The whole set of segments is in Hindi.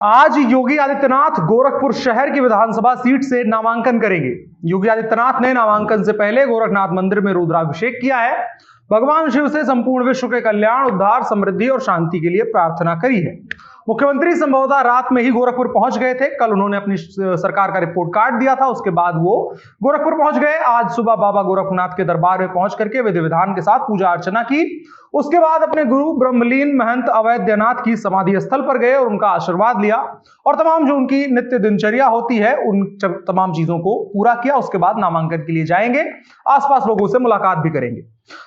आज योगी आदित्यनाथ गोरखपुर शहर की विधानसभा सीट से नामांकन करेंगे। योगी आदित्यनाथ ने नामांकन से पहले गोरखनाथ मंदिर में रुद्राभिषेक किया है। भगवान शिव से संपूर्ण विश्व के कल्याण, उद्धार, समृद्धि और शांति के लिए प्रार्थना करी है। मुख्यमंत्री संभवतः रात में ही गोरखपुर पहुंच गए थे। कल उन्होंने अपनी सरकार का रिपोर्ट कार्ड दिया था, उसके बाद वो गोरखपुर पहुंच गए। आज सुबह बाबा गोरखनाथ के दरबार में पहुंच करके विधि विधान के साथ पूजा अर्चना की। उसके बाद अपने गुरु ब्रह्मलीन महंत अवैधनाथ की समाधि स्थल पर गए और उनका आशीर्वाद लिया और तमाम जो उनकी नित्य दिनचर्या होती है उन तमाम चीजों को पूरा किया। उसके बाद नामांकन के लिए जाएंगे, आसपास लोगों से मुलाकात भी करेंगे।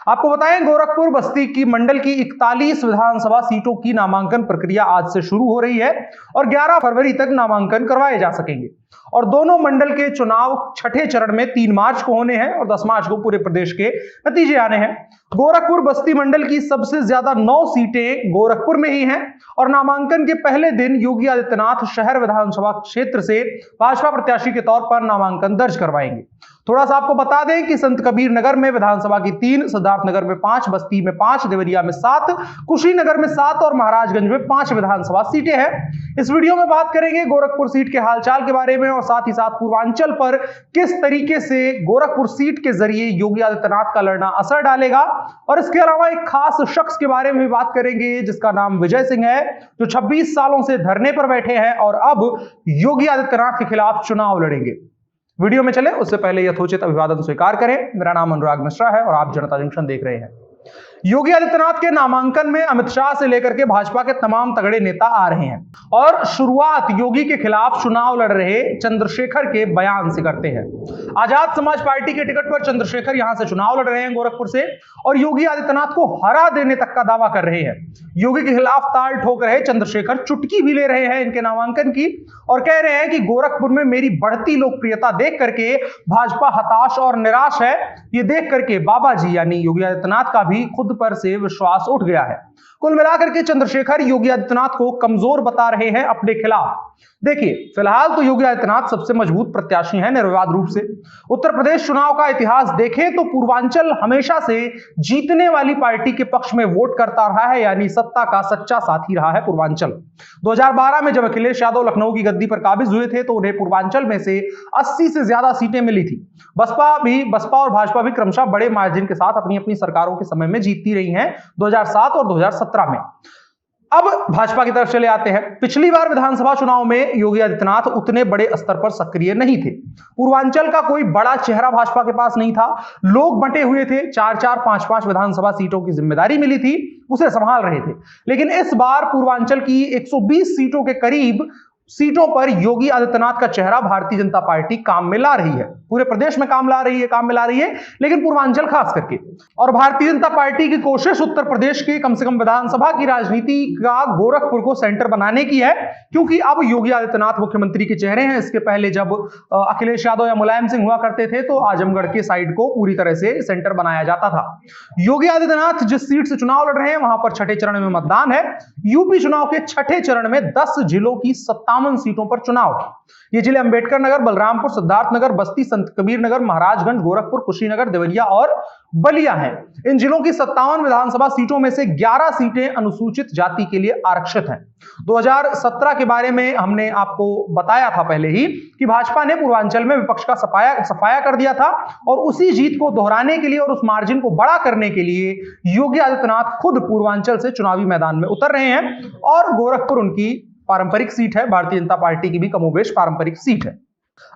आपको बताएं, गोरखपुर बस्ती की मंडल की 41 विधानसभा सीटों की नामांकन प्रक्रिया आज से शुरू हो रही है और 11 फरवरी तक नामांकन करवाए जा सकेंगे। और दोनों मंडल के चुनाव छठे चरण में 3 मार्च को होने हैं और 10 मार्च को पूरे प्रदेश के नतीजे आने हैं। गोरखपुर बस्ती मंडल की सबसे ज्यादा 9 सीटें गोरखपुर में ही हैं और नामांकन के पहले दिन योगी आदित्यनाथ शहर विधानसभा क्षेत्र से भाजपा प्रत्याशी के तौर पर नामांकन दर्ज करवाएंगे। थोड़ा सा आपको बता दें कि संत कबीर नगर में विधानसभा की 3, सिद्धार्थनगर में 5, बस्ती में 5, देवरिया में 7, कुशीनगर में 7 और महाराजगंज में 5 विधानसभा सीटें हैं। इस वीडियो में बात करेंगे गोरखपुर सीट के हालचाल के बारे में और साथ ही साथ पूर्वांचल पर किस तरीके से गोरखपुर सीट के जरिए योगी आदित्यनाथ का लड़ना असर डालेगा। और इसके अलावा एक खास शख्स के बारे में भी बात करेंगे जिसका नाम विजय सिंह है, जो 26 सालों से धरने पर बैठे हैं और अब योगी आदित्यनाथ के खिलाफ चुनाव लड़ेंगे। वीडियो में चले उससे पहले यथोचित अभिवादन स्वीकार करें। मेरा नाम अनुराग मिश्रा है और आप जनता जंक्शन देख रहे हैं। योगी आदित्यनाथ के नामांकन में अमित शाह से लेकर के भाजपा के तमाम तगड़े नेता आ रहे हैं और शुरुआत योगी के खिलाफ चुनाव लड़ रहे चंद्रशेखर के बयान से करते हैं। आजाद समाज पार्टी के टिकट पर चंद्रशेखर यहां से चुनाव लड़ रहे हैं गोरखपुर से और योगी आदित्यनाथ को हरा देने तक का दावा कर रहे हैं। योगी के खिलाफ ताल ठोक रहे चंद्रशेखर चुटकी भी ले रहे हैं इनके नामांकन की और कह रहे हैं कि गोरखपुर में मेरी बढ़ती लोकप्रियता देख करके भाजपा हताश और निराश है। ये देख करके बाबा जी यानी योगी आदित्यनाथ का भी खुद पर से विश्वास उठ गया है। कुल मिलाकर के चंद्रशेखर योगी आदित्यनाथ को कमजोर बता रहे हैं अपने खिलाफ। देखिए, फिलहाल तो योगी आदित्यनाथ सबसे मजबूत प्रत्याशी हैं निर्विवाद रूप से। उत्तर प्रदेश चुनाव का इतिहास देखें तो पूर्वांचल हमेशा से जीतने वाली पार्टी के पक्ष में वोट करता रहा है, यानी सत्ता का सच्चा साथी रहा है पूर्वांचल। 2012 में जब अखिलेश यादव लखनऊ की गद्दी पर काबिज हुए थे तो उन्हें पूर्वांचल में से 80 से ज्यादा सीटें मिली थी। बसपा और भाजपा भी क्रमशः बड़े मार्जिन के साथ अपनी अपनी सरकारों के समय में जीतती रही हैं 2007 और 2017 में। अब भाजपा की तरफ चले आते हैं। पिछली बार विधानसभा चुनाव में योगी आदित्यनाथ उतने बड़े स्तर पर सक्रिय नहीं थे। पूर्वांचल का कोई बड़ा चेहरा भाजपा के पास नहीं था। लोग बंटे हुए थे, 4-4, 5-5 विधानसभा सीटों की जिम्मेदारी मिली थी, उसे संभाल रहे थे। लेकिन इस बार पूर्वांचल की 120 सीटों के करीब सीटों पर योगी आदित्यनाथ का चेहरा भारतीय जनता पार्टी काम में ला रही है। पूरे प्रदेश में काम में ला रही है, लेकिन पूर्वांचल खास करके। और भारतीय जनता पार्टी की कोशिश उत्तर प्रदेश के कम से कम विधानसभा की राजनीति का गोरखपुर को सेंटर बनाने की है, क्योंकि अब योगी आदित्यनाथ मुख्यमंत्री के चेहरे हैं। इसके पहले जब अखिलेश यादव या मुलायम सिंह हुआ करते थे तो आजमगढ़ के साइड को पूरी तरह से सेंटर बनाया जाता था। योगी आदित्यनाथ जिस सीट से चुनाव लड़ रहे हैं वहां पर छठे चरण में मतदान है। यूपी चुनाव के छठे चरण में 10 जिलों की 57 सीटों पर चुनाव। ये जिले अंबेडकर नगर, बलरामपुर, सिद्धार्थनगर, बस्ती, संत कबीर नगर, महाराजगंज, गोरखपुर, कुशीनगर, देवरिया और बलिया हैं। इन जिलों की 57 विधानसभा सीटों में से 11 सीटें अनुसूचित जाति के लिए आरक्षित हैं। 2017 के बारे में हमने आपको बताया था पहले ही कि भाजपा ने पूर्वांचल में विपक्ष का सफाया कर दिया था और उसी जीत को दोहराने के लिए और उस मार्जिन को बड़ा करने के लिए योगी आदित्यनाथ खुद पूर्वांचल से चुनावी मैदान में उतर रहे हैं और गोरखपुर उनकी पारंपरिक सीट है। भारतीय जनता पार्टी की भी कमोबेश पारंपरिक सीट है।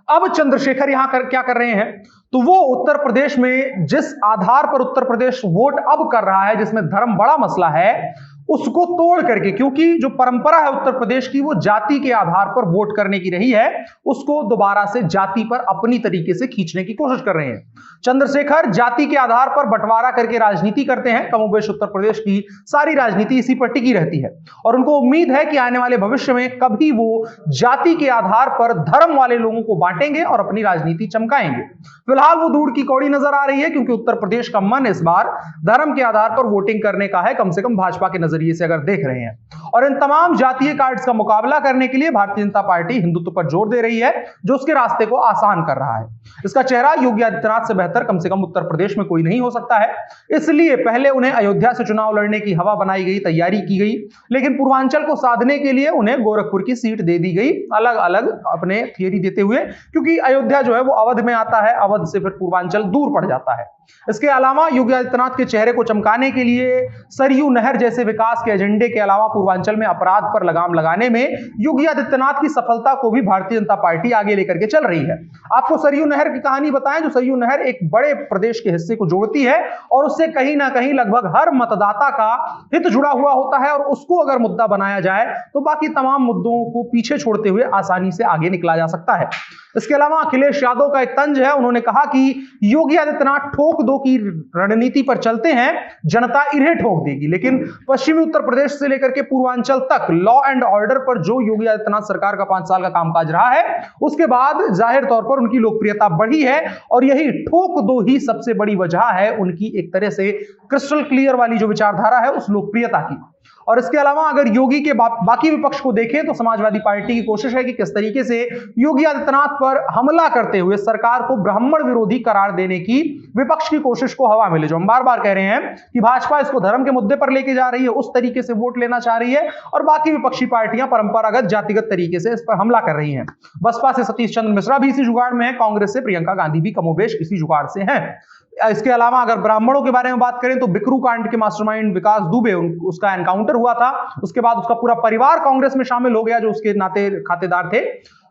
अब चंद्रशेखर यहां क्या कर रहे हैं, तो वो उत्तर प्रदेश में जिस आधार पर उत्तर प्रदेश वोट अब कर रहा है, जिसमें धर्म बड़ा मसला है, उसको तोड़ करके, क्योंकि जो परंपरा है उत्तर प्रदेश की वो जाति के आधार पर वोट करने की रही है, उसको दोबारा से जाति पर अपनी तरीके से खींचने की कोशिश कर रहे हैं। चंद्रशेखर जाति के आधार पर बंटवारा करके राजनीति करते हैं। कमोबेश उत्तर प्रदेश की सारी राजनीति इसी पर टिकी रहती है और उनको उम्मीद है कि आने वाले भविष्य में कभी वो जाति के आधार पर धर्म वाले लोगों को बांटेंगे और अपनी राजनीति चमकाएंगे। फिलहाल वो दूर की कौड़ी नजर आ रही है, क्योंकि उत्तर प्रदेश का मन इस बार धर्म के आधार पर वोटिंग करने का है, कम से कम भाजपा के नजरिए नजरिए से अगर देख रहे हैं। और इन तमाम जातीय कार्ड्स का मुकाबला करने के लिए भारतीय जनता पार्टी हिंदुत्व पर जोर दे रही है, जो उसके रास्ते को आसान कर रहा है। इसका चेहरा योगी आदित्यनाथ से बेहतर कम से कम उत्तर प्रदेश में कोई नहीं हो सकता है। इसलिए पहले उन्हें अयोध्या से चुनाव लड़ने की हवा बनाई गई, तैयारी की गई, लेकिन पूर्वांचल को साधने के लिए उन्हें गोरखपुर की सीट दे दी गई, अलग अलग अपने थियरी देते हुए, क्योंकि अयोध्या जो है वो अवध में आता है, अवध से फिर पूर्वांचल दूर पड़ जाता है। इसके अलावा योगी आदित्यनाथ के चेहरे को चमकाने के लिए सरयू नहर जैसे विकास के एजेंडे के अलावा पूर्वांचल में अपराध पर लगाम लगाने में योगी आदित्यनाथ की सफलता को भी भारतीय जनता पार्टी आगे लेकर के चल रही है। आपको सरयू नहर की कहानी बताएं, जो सरयू नहर एक बड़े प्रदेश के हिस्से को जोड़ती है और उससे कहीं ना कहीं लगभग हर मतदाता का हित जुड़ा हुआ होता है, और उसको अगर मुद्दा बनाया जाए तो बाकी तमाम मुद्दों को पीछे छोड़ते हुए आसानी से आगे निकला जा सकता है। इसके अलावा अखिलेश यादव का एक तंज है, उन्होंने कहा कि योगी आदित्यनाथ ठोक दो की रणनीति पर चलते हैं, जनता इन्हें ठोक देगी। लेकिन पश्चिमी उत्तर प्रदेश से लेकर के पूर्वांचल तक लॉ एंड ऑर्डर पर जो योगी आदित्यनाथ सरकार का 5 साल का कामकाज रहा है, उसके बाद जाहिर तौर पर उनकी लोकप्रियता बढ़ी है, और यही ठोक दो ही सबसे बड़ी वजह है उनकी एक तरह से क्रिस्टल क्लियर वाली जो विचारधारा है उस लोकप्रियता की। और इसके अलावा अगर योगी के बाकी विपक्ष को देखें तो समाजवादी पार्टी की कोशिश है कि किस तरीके से योगी आदित्यनाथ पर हमला करते हुए सरकार को ब्राह्मण विरोधी करार देने की विपक्ष की कोशिश को हवा मिले। जो हम बार बार कह रहे हैं कि भाजपा इसको धर्म के मुद्दे पर लेके जा रही है, उस तरीके से वोट लेना चाह रही है, और बाकी विपक्षी पार्टियां परंपरागत जातिगत तरीके से इस पर हमला कर रही हैं। बसपा से सतीश चंद्र मिश्रा भी इसी जुगाड़ में है, कांग्रेस से प्रियंका गांधी भी कमोबेश इसी जुगाड़ से हैं। इसके अलावा अगर ब्राह्मणों के बारे में बात करें तो बिकरू कांड के मास्टरमाइंड विकास दुबे, उसका एनकाउंटर हुआ था, उसके बाद उसका पूरा परिवार कांग्रेस में शामिल हो गया, जो उसके नाते खातेदार थे,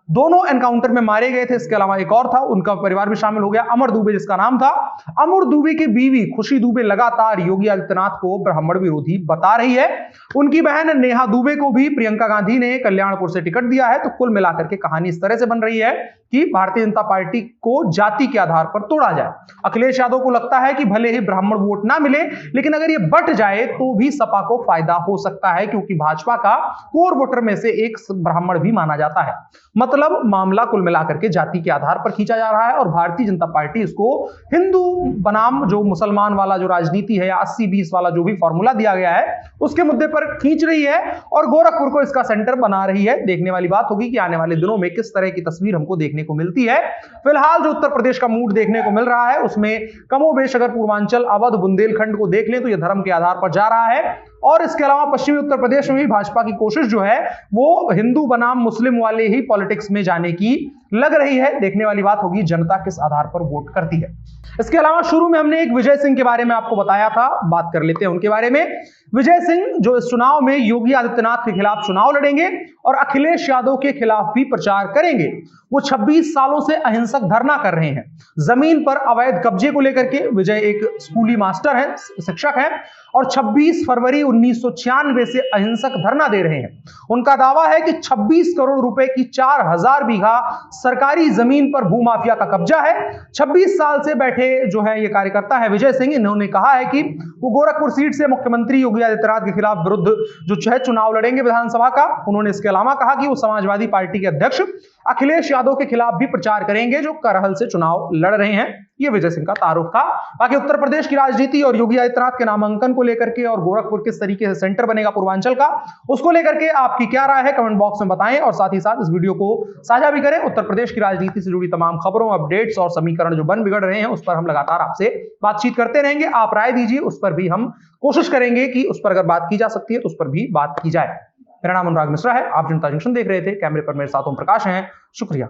दोनों एनकाउंटर में मारे गए थे। इसके अलावा एक और था, उनका परिवार भी शामिल हो गया, अमर दुबे जिसका नाम था। अमर दुबे की बीवी खुशी दुबे लगातार योगी आदित्यनाथ को ब्राह्मण विरोधी बता रही है। उनकी बहन नेहा दुबे को भी प्रियंका गांधी ने कल्याणपुर से टिकट दिया है। तो कुल मिलाकर के कहानी इस तरह से बन रही है कि भारतीय जनता पार्टी को जाति के आधार पर तोड़ा जाए। अखिलेश यादव को लगता है कि भले ही ब्राह्मण वोट ना मिले, लेकिन अगर ये बट जाए तो भी सपा को फायदा हो सकता है, क्योंकि भाजपा का कोर वोटर में से एक ब्राह्मण भी माना जाता है। मतलब मामला कुल मिलाकर के जाति के आधार पर खींचा जा रहा है, और भारतीय जनता पार्टी इसको हिंदू बनाम जो मुसलमान वाला जो राजनीति है, या 80-20 वाला जो भी फॉर्मूला दिया गया है, उसके मुद्दे पर खींच रही है और गोरखपुर को इसका सेंटर बना रही है। देखने वाली बात होगी कि आने वाले दिनों में किस तरह की तस्वीर हमको देखने को मिलती है। फिलहाल जो उत्तर प्रदेश का मूड देखने को मिल रहा है, उसमें कमोबेश अगर पूर्वांचल, अवध, बुंदेलखंड को देख लें तो यह धर्म के आधार पर जा रहा है। और इसके अलावा पश्चिमी उत्तर प्रदेश में भी भाजपा की कोशिश जो है वो हिंदू बनाम मुस्लिम वाले ही पॉलिटिक्स में जाने की लग रही है। देखने वाली बात होगी जनता किस आधार पर वोट करती है। इसके अलावा शुरू में हमने एक विजय सिंह के बारे में आपको बताया था, बात कर लेते हैं उनके बारे में। विजय सिंह जो इस चुनाव में योगी आदित्यनाथ के खिलाफ चुनाव लड़ेंगे और अखिलेश यादव के खिलाफ भी प्रचार करेंगे। वो 26 सालों से अहिंसक धरना कर रहे हैं। जमीन पर अवैध कब्जे को लेकर के विजय एक स्कूली मास्टर है, शिक्षक है, और 26 फरवरी 1996 से अहिंसक धरना दे रहे हैं। उनका दावा है कि 26 करोड़ रुपए की 4000 बीघा सरकारी जमीन पर भूमाफिया का कब्जा है। 26 साल से बैठे जो है ये कार्यकर्ता है विजय सिंह, इन्होंने कहा है कि वो गोरखपुर सीट से मुख्यमंत्री योगी आदित्यनाथ के खिलाफ विरुद्ध जो है चुनाव लड़ेंगे विधानसभा का। उन्होंने इसके अलावा कहा कि वो समाजवादी पार्टी के अध्यक्ष अखिलेश यादव के खिलाफ भी प्रचार करेंगे, जो करहल से चुनाव लड़ रहे हैं। ये विजय सिंह का तारुफ था। बाकी उत्तर प्रदेश की राजनीति और योगी आदित्यनाथ के नामांकन को लेकर के और गोरखपुर किस तरीके से सेंटर बनेगा पूर्वांचल का, उसको लेकर के आपकी क्या राय है कमेंट बॉक्स में बताएं, और साथ ही साथ इस वीडियो को साझा भी करें। उत्तर प्रदेश की राजनीति से जुड़ी तमाम खबरों, अपडेट्स और समीकरण जो बन बिगड़ रहे हैं उस पर हम लगातार आपसे बातचीत करते रहेंगे। आप राय दीजिए, उस पर भी हम कोशिश करेंगे कि उस पर अगर बात की जा सकती है तो उस पर भी बात की जाए। मेरा नाम अनुराग मिश्रा है, आप जनता जंक्शन देख रहे थे। कैमरे पर मेरे साथ ओम प्रकाश हैं। शुक्रिया।